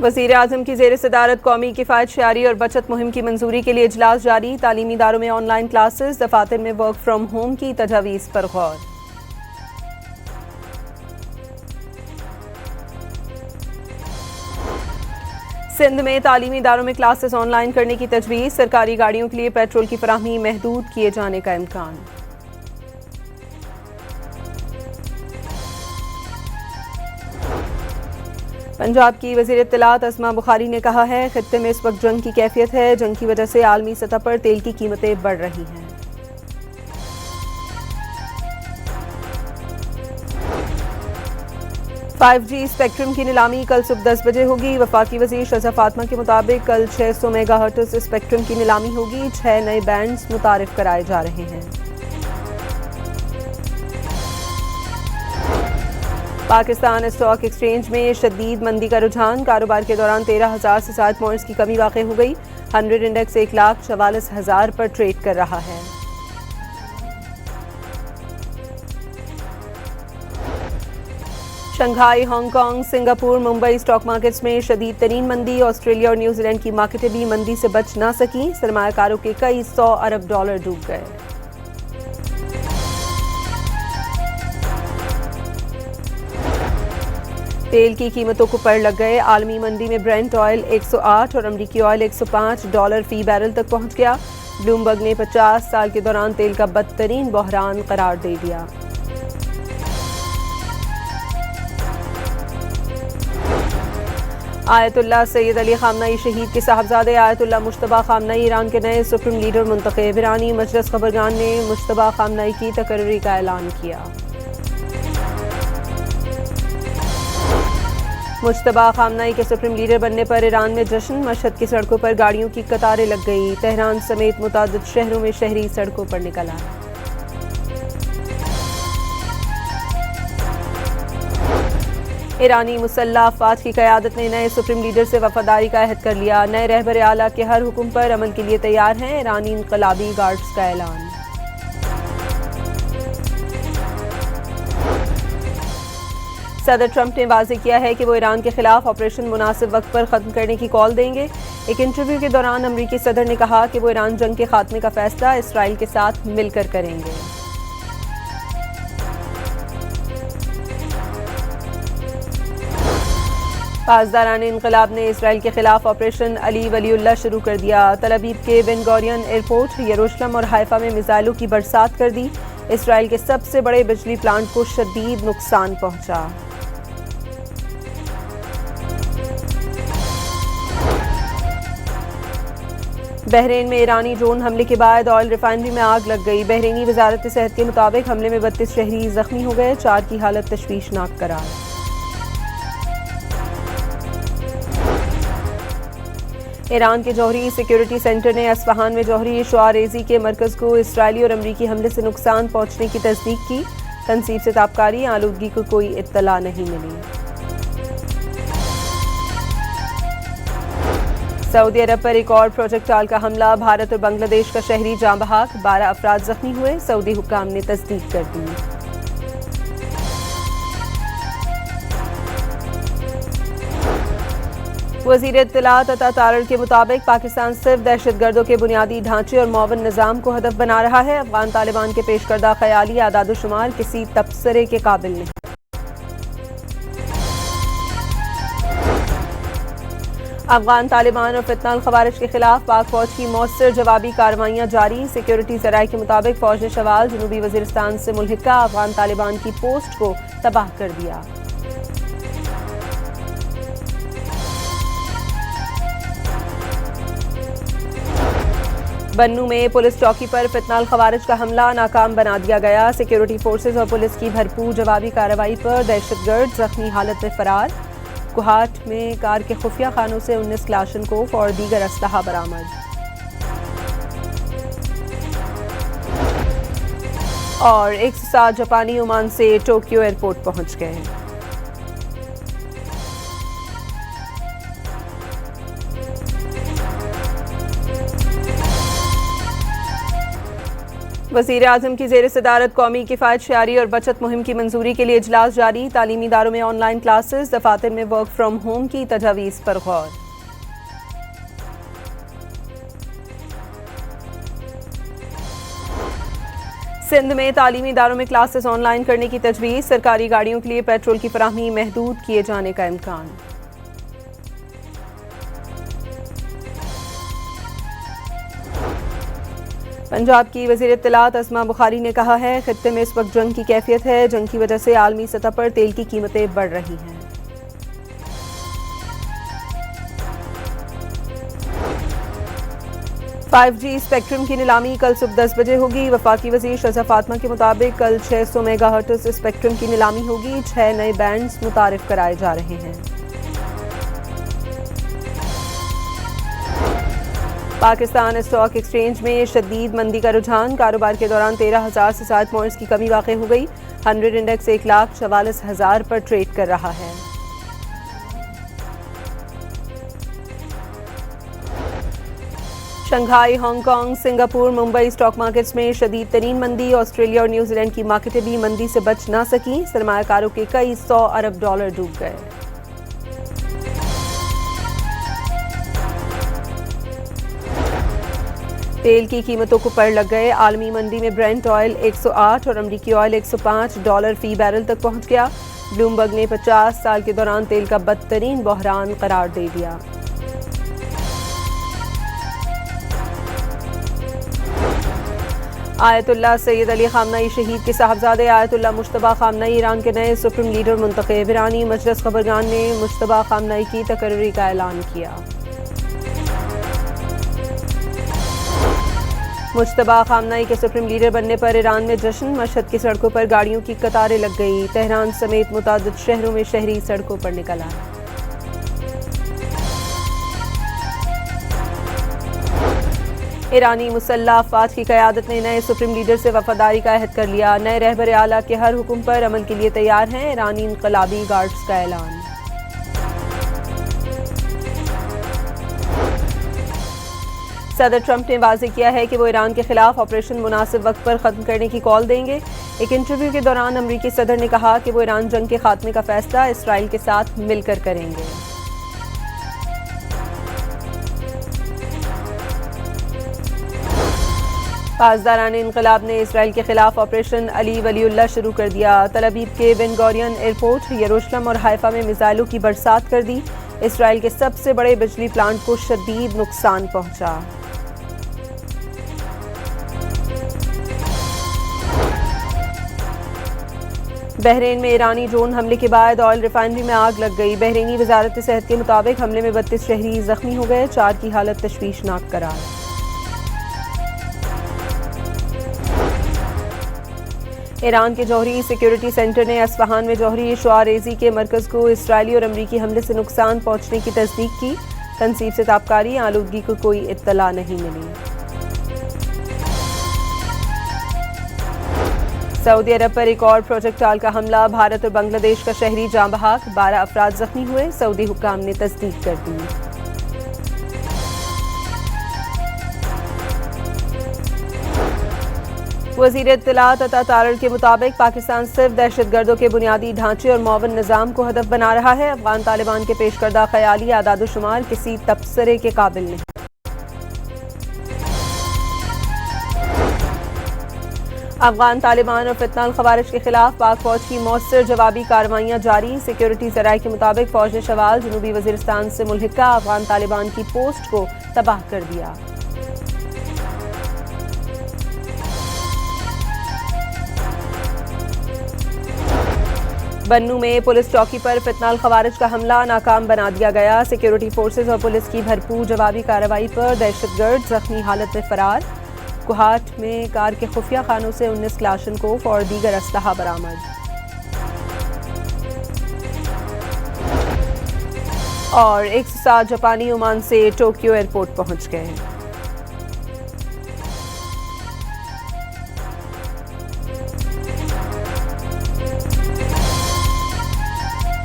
वज़ीर आज़म की ज़ेर सदारत कौमी किफ़ायत शआरी और बचत मुहिम की मंजूरी के लिए इजलास जारी। तालीमी इदारों में ऑनलाइन क्लासेस, दफातर में वर्क फ्राम होम की तजावीज़ पर गौर। सिंध में तालीमी इदारों में क्लासेस ऑनलाइन करने की तजवीज़। सरकारी गाड़ियों के लिए पेट्रोल की फराहमी महदूद किए जाने का इम्कान। पंजाब की वज़ीर इत्तलात अस्मा बुखारी ने कहा है, खित्ते में इस वक्त जंग की कैफियत है। जंग की वजह से आलमी सतह पर तेल की कीमतें बढ़ रही हैं। फाइव जी स्पेक्ट्रम की नीलामी कल सुबह 10 बजे होगी। वफाकी वज़ीर शज़ा फातिमा के मुताबिक कल 600 मेगाहर्ट्ज़ स्पेक्ट्रम की नीलामी होगी। 6 नए बैंड्स मुतारिफ कराए जा रहे हैं। पाकिस्तान स्टॉक एक्सचेंज में शदीद मंदी का रुझान। कारोबार के दौरान 13,000 से 7 पॉइंट्स की कमी वाक़ई हो गई। 100 इंडेक्स 1,44,000 पर ट्रेड कर रहा है। Shanghai, Hong Kong, Singapore, Mumbai stock markets में शदीद तरीन मंदी। ऑस्ट्रेलिया और न्यूजीलैंड की मार्केटें भी मंदी से बच ना सकी। सरमायाकारों के कई 100 अरब डॉलर डूब गए। तेल की कीमतों को पड़ लग गए। आलमी मंडी में ब्रेंट ऑयल 108 और अमरीकी ऑयल 105 डॉलर फी बैरल तक पहुंच गया। ब्लूमबर्ग ने 50 साल के दौरान तेल का बदतरीन बहरान करार दे दिया। आयतुल्लाह सैयद अली खामनाई शहीद के साहबजादे आयतुल्लाह मुश्तबा खामनाई ईरान के नए सुप्रीम लीडर मुंतखब। ईरानी मजलिस खबरगान ने मुश्तबा खामनाई की तकर्री का ऐलान किया। मुश्तबा खामनाई के सुप्रीम लीडर बनने पर ईरान में जश्न। मशहद की सड़कों पर गाड़ियों की कतारें लग गई। तेहरान समेत मुतादिद शहरों में शहरी सड़कों पर निकल आए। ईरानी मुसल्लह अफवाज की क़यादत ने नए सुप्रीम लीडर से वफादारी का अहद कर लिया। नए रहबर आला के हर हुक्म पर अमल के लिए तैयार हैं। ईरानी इनकलाबी गार्ड्स का ऐलान। सदर ट्रंप ने वाज़ेह किया है कि वो ईरान के खिलाफ ऑपरेशन मुनासिब वक्त पर ख़त्म करने की कॉल देंगे। एक इंटरव्यू के दौरान अमरीकी सदर ने कहा कि वो ईरान जंग के खात्मे का फैसला इसराइल के साथ मिलकर करेंगे। पासदारान इनकलाब ने इसराइल के खिलाफ ऑपरेशन अली वलीउल्लाह शुरू कर दिया। तल अवीव के बेन गूरियन एयरपोर्ट, यरूशलेम और हाइफा में मिसाइलों की बरसात कर दी। इसराइल के सबसे बड़े बिजली प्लांट को शदीद नुकसान पहुंचा। बहरीन में ईरानी ड्रोन हमले के बाद ऑयल रिफाइनरी में आग लग गई। बहरीनी वजारत सेहत के मुताबिक हमले में 32 शहरी जख्मी हो गए। 4 की हालत तशवीशनाक करार। ईरान के जौहरी सिक्योरिटी सेंटर ने अस्फहान में जौहरी शुआरेज़ी के मरकज़ को इसराइली और अमरीकी हमले से नुकसान पहुंचने की तस्दीक की। तनसीब से ताबकारी आलूदगी को कोई इत्तला नहीं मिली। सऊदी अरब पर एक और प्रोजेक्टाइल का हमला। भारत और बांग्लादेश का शहरी जाँ बहक। 12 अफराद जख्मी हुए। सऊदी हुक्काम ने तस्दीक कर दी। वज़ीर इत्तलात अता तारड़ के मुताबिक पाकिस्तान सिर्फ दहशतगर्दों के बुनियादी ढांचे और मौवन निज़ाम को हदफ बना रहा है। अफगान तालिबान के पेश करदा ख्याली आदादोशुमार किसी तबसरे के काबिल नहीं। अफगान तालिबान और फितनाल खवारिज के खिलाफ पाक फौज की मौसर जवाबी कार्रवाइयाँ जारी। सिक्योरिटी ज़राए के मुताबिक फौज ने शवाल जनूबी वज़ीरिस्तान से मुल्हिका अफगान तालिबान की पोस्ट को तबाह कर दिया। बन्नू में पुलिस चौकी पर फितनाल खवारिज का हमला नाकाम बना दिया गया। सिक्योरिटी फोर्सेज और पुलिस की भरपूर जवाबी कार्रवाई पर दहशतगर्द जख्मी हालत में फरार। कुहाट में कार के खुफिया खानों से 19 क्लाशनकोव और दीगर असलहा बरामद। और 107 जापानी ओमान से टोक्यो एयरपोर्ट पहुंच गए। वज़ीर आज़म की ज़ेर सदारत कौमी किफ़ायत शआरी और बचत मुहिम की मंजूरी के लिए इजलास जारी। तालीमी इदारों में ऑनलाइन क्लासेस, दफातर में वर्क फ्राम होम की तजावीज़ पर गौर। सिंध में तालीमी इदारों में क्लासेस ऑनलाइन करने की तजवीज़। सरकारी गाड़ियों के लिए पेट्रोल की फराहमी महदूद किए जाने का इम्कान। पंजाब की वज़ीर इत्तलात अस्मा बुखारी ने कहा है, खित्ते में इस वक्त जंग की कैफियत है। जंग की वजह से आलमी सतह पर तेल की कीमतें बढ़ रही हैं। $5G स्पेक्ट्रम की नीलामी कल सुबह 10 बजे होगी। वफाकी वज़ीर शज़ा फातिमा के मुताबिक कल 600 मेगाहर्ट्ज़ स्पेक्ट्रम की नीलामी होगी। 6 नए बैंड्स मुतारिफ कराए जा रहे हैं। पाकिस्तान स्टॉक एक्सचेंज में शदीद मंदी का रुझान। कारोबार के दौरान 13,000 से 7 पॉइंट्स की कमी वाक़ई हो गई। 100 इंडेक्स 1,44,000 पर ट्रेड कर रहा है। Shanghai, Hong Kong, Singapore, Mumbai stock markets में शदीद तरीन मंदी। ऑस्ट्रेलिया और न्यूजीलैंड की मार्केटें भी मंदी से बच ना सकी। सरमायाकारों के कई $100 अरब डूब गए। तेल की कीमतों को पड़ लग गए। आलमी मंडी में ब्रेंट ऑयल 108 और अमरीकी ऑयल $105 फी बैरल तक पहुंच गया। ब्लूमबर्ग ने 50 साल के दौरान तेल का बदतरीन बहरान करार दे दिया। आयतुल्लाह सैयद अली खामनाई शहीद के साहबजादे आयतुल्लाह मुश्तबा खामनाई ईरान के नए सुप्रीम लीडर मुंतखब। ईरानी मजलिस खबरगान ने मुश्तबा खामनाई की तकर्री का ऐलान किया। मुश्तबा खामनाई के सुप्रीम लीडर बनने पर ईरान में जश्न। मशहद की सड़कों पर गाड़ियों की कतारें लग गई। तेहरान समेत मुतादिद शहरों में शहरी सड़कों पर निकल आए। ईरानी मुसल्लह अफवाज की क़यादत ने नए सुप्रीम लीडर से वफादारी का अहद कर लिया। नए रहबर आला के हर हुक्म पर अमल के लिए तैयार हैं। ईरानी इनकलाबी गार्ड्स का ऐलान। सदर ट्रंप ने वाज़ेह किया है कि वो ईरान के खिलाफ ऑपरेशन मुनासिब वक्त पर ख़त्म करने की कॉल देंगे। एक इंटरव्यू के दौरान अमरीकी सदर ने कहा कि वो ईरान जंग के खात्मे का फैसला इसराइल के साथ मिलकर करेंगे। पासदारान इनकलाब ने इसराइल के खिलाफ ऑपरेशन अली वलीउल्लाह शुरू कर दिया। तल अवीव के बेन गौरियन एयरपोर्ट, यरूशलेम और हाइफा में मिसाइलों की बरसात कर दी। इसराइल के सबसे बड़े बिजली प्लांट को शदीद नुकसान पहुंचा। बहरीन में ईरानी ड्रोन हमले के बाद ऑयल रिफाइनरी में आग लग गई। बहरीनी वजारत सेहत के मुताबिक हमले में 32 शहरी जख्मी हो गए। 4 की हालत तशवीशनाक करार। ईरान के जौहरी सिक्योरिटी सेंटर ने अस्फहान में जौहरी शुआरेज़ी के मरकज़ को इसराइली और अमरीकी हमले से नुकसान पहुंचने की तस्दीक की। तनसीब से ताबकारी आलूदगी को कोई इत्तला नहीं मिली। सऊदी अरब पर एक और प्रोजेक्टाइल का हमला। भारत और बांग्लादेश का शहरी जाँ बहक। 12 अफराद जख्मी हुए। सऊदी हुक्काम ने तस्दीक कर दी। वज़ीर इत्तलात अता तारड़ के मुताबिक पाकिस्तान सिर्फ दहशतगर्दों के बुनियादी ढांचे और मौवन निज़ाम को हदफ बना रहा है। अफगान तालिबान के पेश करदा ख्याली आदादोशुमार किसी तबसरे के काबिल नहीं। अफगान तालिबान और फितनाल खवारिज के खिलाफ पाक फौज की मौसर जवाबी कार्रवाइयाँ जारी। सिक्योरिटी ज़राए के मुताबिक फौज ने शवाल जनूबी वज़ीरिस्तान से मुल्हिका अफगान तालिबान की पोस्ट को तबाह कर दिया। बन्नू में पुलिस चौकी पर फितनाल खवारिज का हमला नाकाम बना दिया गया। सिक्योरिटी फोर्सेज और पुलिस की भरपूर जवाबी कार्रवाई पर दहशतगर्द जख्मी हालत में फरार। कुहाट में कार के खुफिया खानों से 19 क्लाशनकोव और दीगर असलहा बरामद। और 107 जापानी ओमान से टोक्यो एयरपोर्ट पहुंच गए।